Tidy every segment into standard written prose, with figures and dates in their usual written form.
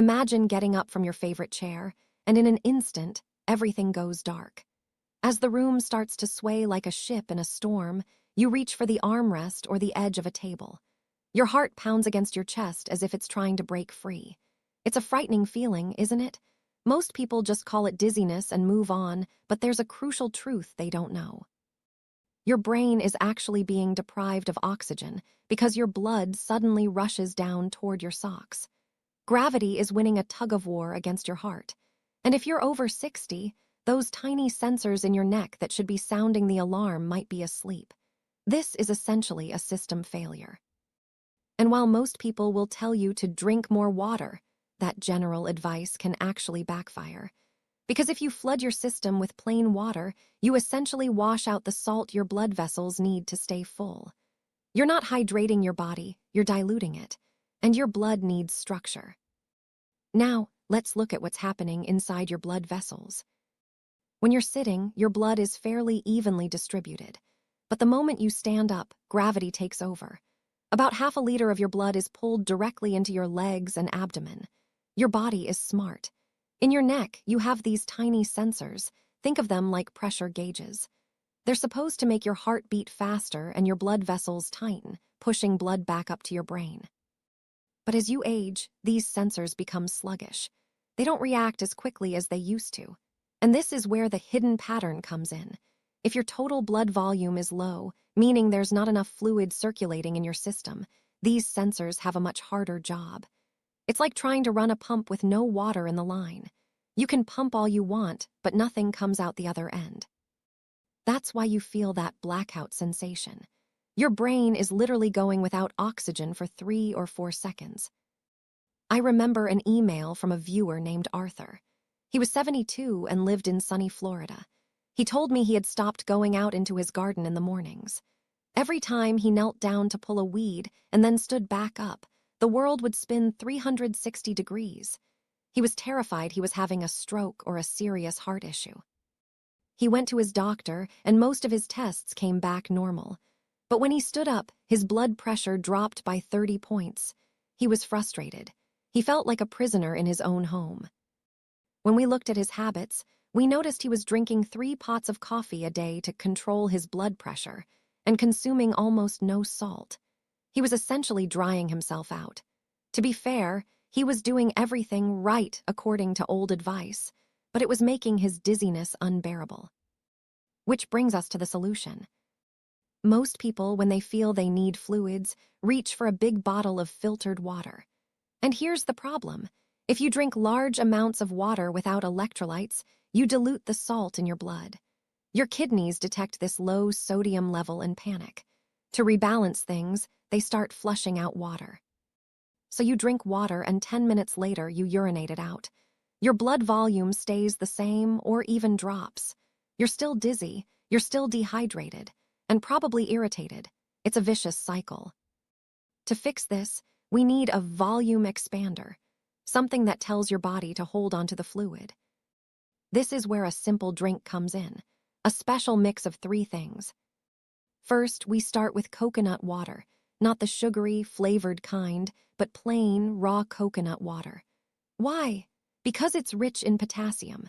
Imagine getting up from your favorite chair, and in an instant, everything goes dark. As the room starts to sway like a ship in a storm, you reach for the armrest or the edge of a table. Your heart pounds against your chest as if it's trying to break free. It's a frightening feeling, isn't it? Most people just call it dizziness and move on, but there's a crucial truth they don't know. Your brain is actually being deprived of oxygen because your blood suddenly rushes down toward your socks. Gravity is winning a tug-of-war against your heart. And if you're over 60, those tiny sensors in your neck that should be sounding the alarm might be asleep. This is essentially a system failure. And while most people will tell you to drink more water, that general advice can actually backfire. Because if you flood your system with plain water, you essentially wash out the salt your blood vessels need to stay full. You're not hydrating your body, you're diluting it. And your blood needs structure. Now, let's look at what's happening inside your blood vessels. When you're sitting, your blood is fairly evenly distributed. But the moment you stand up, gravity takes over. About half a liter of your blood is pulled directly into your legs and abdomen. Your body is smart. In your neck, you have these tiny sensors. Think of them like pressure gauges. They're supposed to make your heart beat faster and your blood vessels tighten, pushing blood back up to your brain. But as you age, these sensors become sluggish. They don't react as quickly as they used to. And this is where the hidden pattern comes in. If your total blood volume is low, meaning there's not enough fluid circulating in your system, these sensors have a much harder job. It's like trying to run a pump with no water in the line. You can pump all you want, but nothing comes out the other end. That's why you feel that blackout sensation. Your brain is literally going without oxygen for 3 or 4 seconds. I remember an email from a viewer named Arthur. He was 72 and lived in sunny Florida. He told me he had stopped going out into his garden in the mornings. Every time he knelt down to pull a weed and then stood back up, the world would spin 360 degrees. He was terrified he was having a stroke or a serious heart issue. He went to his doctor, and most of his tests came back normal. But when he stood up, his blood pressure dropped by 30 points. He was frustrated. He felt like a prisoner in his own home. When we looked at his habits, we noticed he was drinking 3 pots of coffee a day to control his blood pressure and consuming almost no salt. He was essentially drying himself out. To be fair, he was doing everything right according to old advice, but it was making his dizziness unbearable. Which brings us to the solution. Most people, when they feel they need fluids, reach for a big bottle of filtered water. And here's the problem. If you drink large amounts of water without electrolytes, you dilute the salt in your blood. Your kidneys detect this low sodium level and panic. To rebalance things, they start flushing out water. So you drink water and 10 minutes later you urinate it out. Your blood volume stays the same or even drops. You're still dizzy, you're still dehydrated, and probably irritated. It's a vicious cycle. To fix this, we need a volume expander, something that tells your body to hold onto the fluid. This is where a simple drink comes in, a special mix of 3 things. First, we start with coconut water, not the sugary, flavored kind, but plain, raw coconut water. Why? Because it's rich in potassium.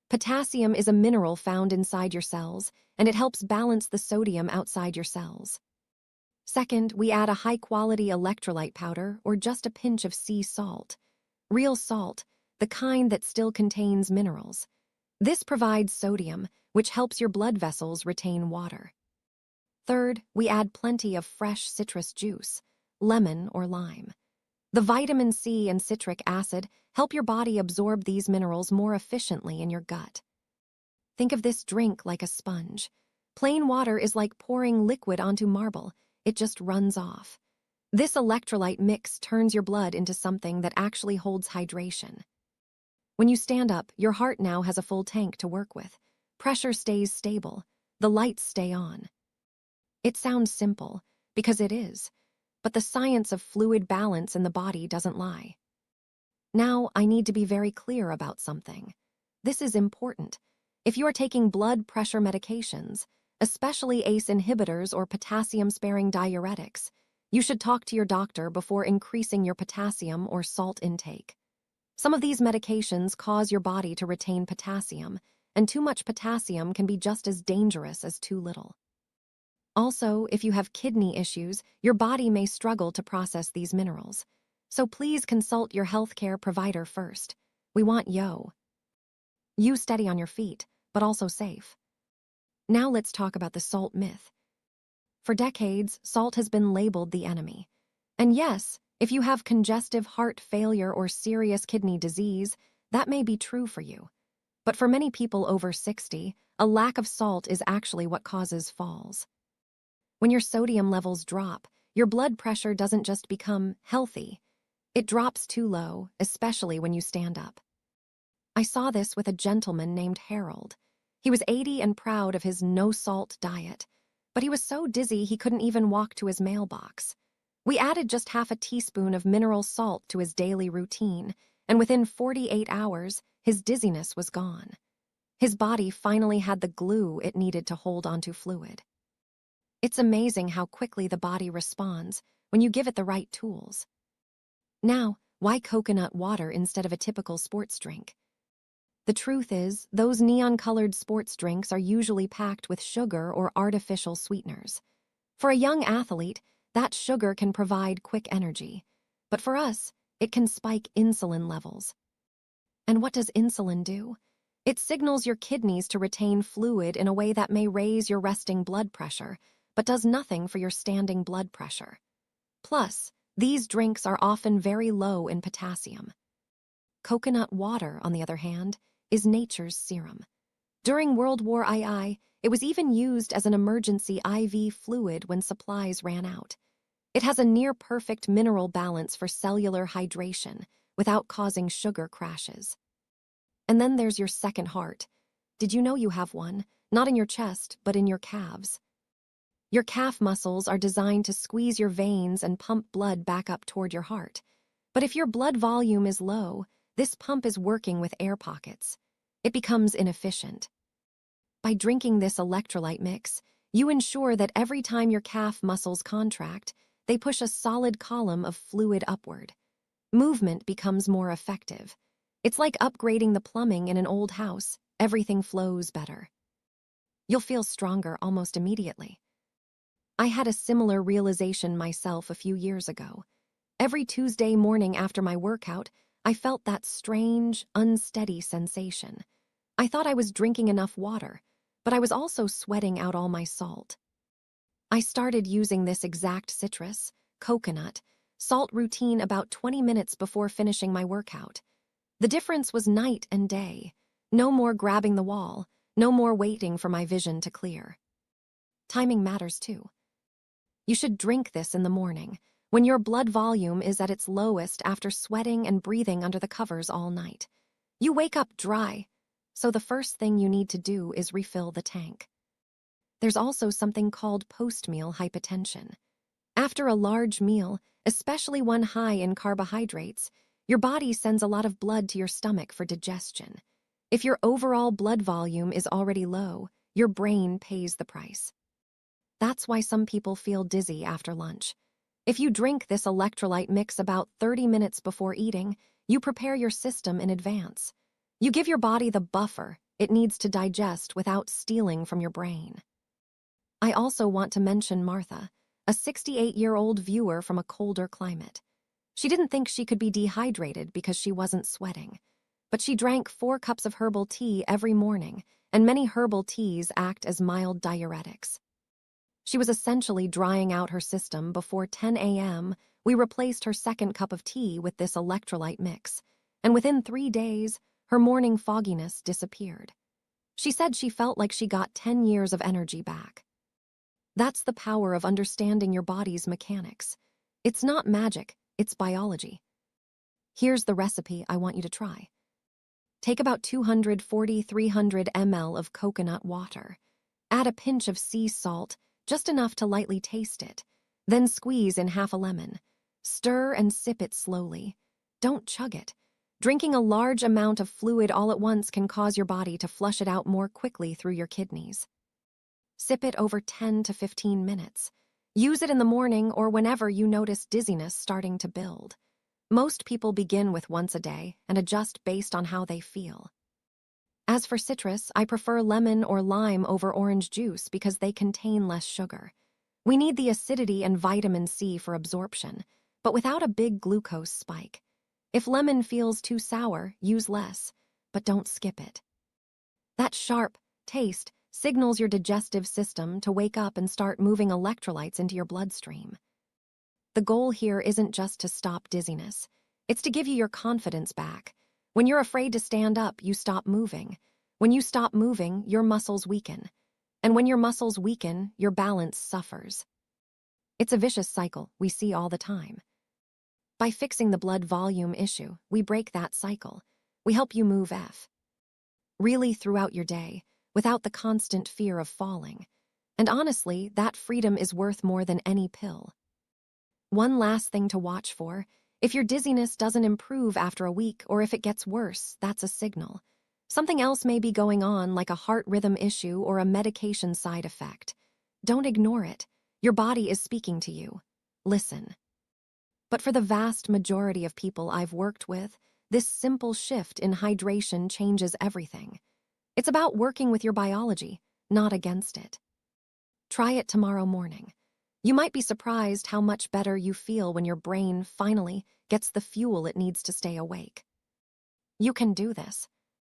Potassium is a mineral found inside your cells, and it helps balance the sodium outside your cells. Second, we add a high-quality electrolyte powder or just a pinch of sea salt. Real salt, the kind that still contains minerals. This provides sodium, which helps your blood vessels retain water. Third, we add plenty of fresh citrus juice, lemon or lime. The vitamin C and citric acid help your body absorb these minerals more efficiently in your gut. Think of this drink like a sponge. Plain water is like pouring liquid onto marble. It just runs off. This electrolyte mix turns your blood into something that actually holds hydration. When you stand up, your heart now has a full tank to work with. Pressure stays stable. The lights stay on. It sounds simple, because it is, but the science of fluid balance in the body doesn't lie. Now, I need to be very clear about something. This is important. If you are taking blood pressure medications, especially ACE inhibitors or potassium-sparing diuretics, you should talk to your doctor before increasing your potassium or salt intake. Some of these medications cause your body to retain potassium, and too much potassium can be just as dangerous as too little. Also, if you have kidney issues, your body may struggle to process these minerals. So please consult your healthcare provider first. We want you steady on your feet, but also safe. Now let's talk about the salt myth. For decades, salt has been labeled the enemy. And yes, if you have congestive heart failure or serious kidney disease, that may be true for you. But for many people over 60, a lack of salt is actually what causes falls. When your sodium levels drop, your blood pressure doesn't just become healthy. It drops too low, especially when you stand up. I saw this with a gentleman named Harold. He was 80 and proud of his no-salt diet, but he was so dizzy he couldn't even walk to his mailbox. We added just half a teaspoon of mineral salt to his daily routine, and within 48 hours, his dizziness was gone. His body finally had the glue it needed to hold onto fluid. It's amazing how quickly the body responds when you give it the right tools. Now, why coconut water instead of a typical sports drink? The truth is, those neon-colored sports drinks are usually packed with sugar or artificial sweeteners. For a young athlete, that sugar can provide quick energy. But for us, it can spike insulin levels. And what does insulin do? It signals your kidneys to retain fluid in a way that may raise your resting blood pressure, but does nothing for your standing blood pressure. Plus, these drinks are often very low in potassium. Coconut water, on the other hand, is nature's serum. During World War II, it was even used as an emergency IV fluid when supplies ran out. It has a near-perfect mineral balance for cellular hydration without causing sugar crashes. And then there's your second heart. Did you know you have one? Not in your chest, but in your calves. Your calf muscles are designed to squeeze your veins and pump blood back up toward your heart. But if your blood volume is low, this pump is working with air pockets. It becomes inefficient. By drinking this electrolyte mix, you ensure that every time your calf muscles contract, they push a solid column of fluid upward. Movement becomes more effective. It's like upgrading the plumbing in an old house. Everything flows better. You'll feel stronger almost immediately. I had a similar realization myself a few years ago. Every Tuesday morning after my workout, I felt that strange, unsteady sensation. I thought I was drinking enough water, but I was also sweating out all my salt. I started using this exact citrus, coconut, salt routine about 20 minutes before finishing my workout. The difference was night and day. No more grabbing the wall, no more waiting for my vision to clear. Timing matters too. You should drink this in the morning, when your blood volume is at its lowest after sweating and breathing under the covers all night. You wake up dry, so the first thing you need to do is refill the tank. There's also something called post-meal hypotension. After a large meal, especially one high in carbohydrates, your body sends a lot of blood to your stomach for digestion. If your overall blood volume is already low, your brain pays the price. That's why some people feel dizzy after lunch. If you drink this electrolyte mix about 30 minutes before eating, you prepare your system in advance. You give your body the buffer it needs to digest without stealing from your brain. I also want to mention Martha, a 68-year-old viewer from a colder climate. She didn't think she could be dehydrated because she wasn't sweating. But she drank 4 cups of herbal tea every morning, and many herbal teas act as mild diuretics. She was essentially drying out her system before 10 a.m. We replaced her second cup of tea with this electrolyte mix, and within 3 days, her morning fogginess disappeared. She said she felt like she got 10 years of energy back. That's the power of understanding your body's mechanics. It's not magic, it's biology. Here's the recipe I want you to try. Take about 240-300 ml of coconut water. Add a pinch of sea salt, just enough to lightly taste it. Then squeeze in half a lemon. Stir and sip it slowly. Don't chug it. Drinking a large amount of fluid all at once can cause your body to flush it out more quickly through your kidneys. Sip it over 10 to 15 minutes. Use it in the morning or whenever you notice dizziness starting to build. Most people begin with once a day and adjust based on how they feel. As for citrus, I prefer lemon or lime over orange juice because they contain less sugar. We need the acidity and vitamin C for absorption, but without a big glucose spike. If lemon feels too sour, use less, but don't skip it. That sharp taste signals your digestive system to wake up and start moving electrolytes into your bloodstream. The goal here isn't just to stop dizziness. It's to give you your confidence back. When you're afraid to stand up, you stop moving. When you stop moving, your muscles weaken. And when your muscles weaken, your balance suffers. It's a vicious cycle we see all the time. By fixing the blood volume issue, we break that cycle. We help you move really throughout your day, without the constant fear of falling. And honestly, that freedom is worth more than any pill. One last thing to watch for: if your dizziness doesn't improve after a week, or if it gets worse, that's a signal. Something else may be going on, like a heart rhythm issue or a medication side effect. Don't ignore it. Your body is speaking to you. Listen. But for the vast majority of people I've worked with, this simple shift in hydration changes everything. It's about working with your biology, not against it. Try it tomorrow morning. You might be surprised how much better you feel when your brain finally gets the fuel it needs to stay awake. You can do this.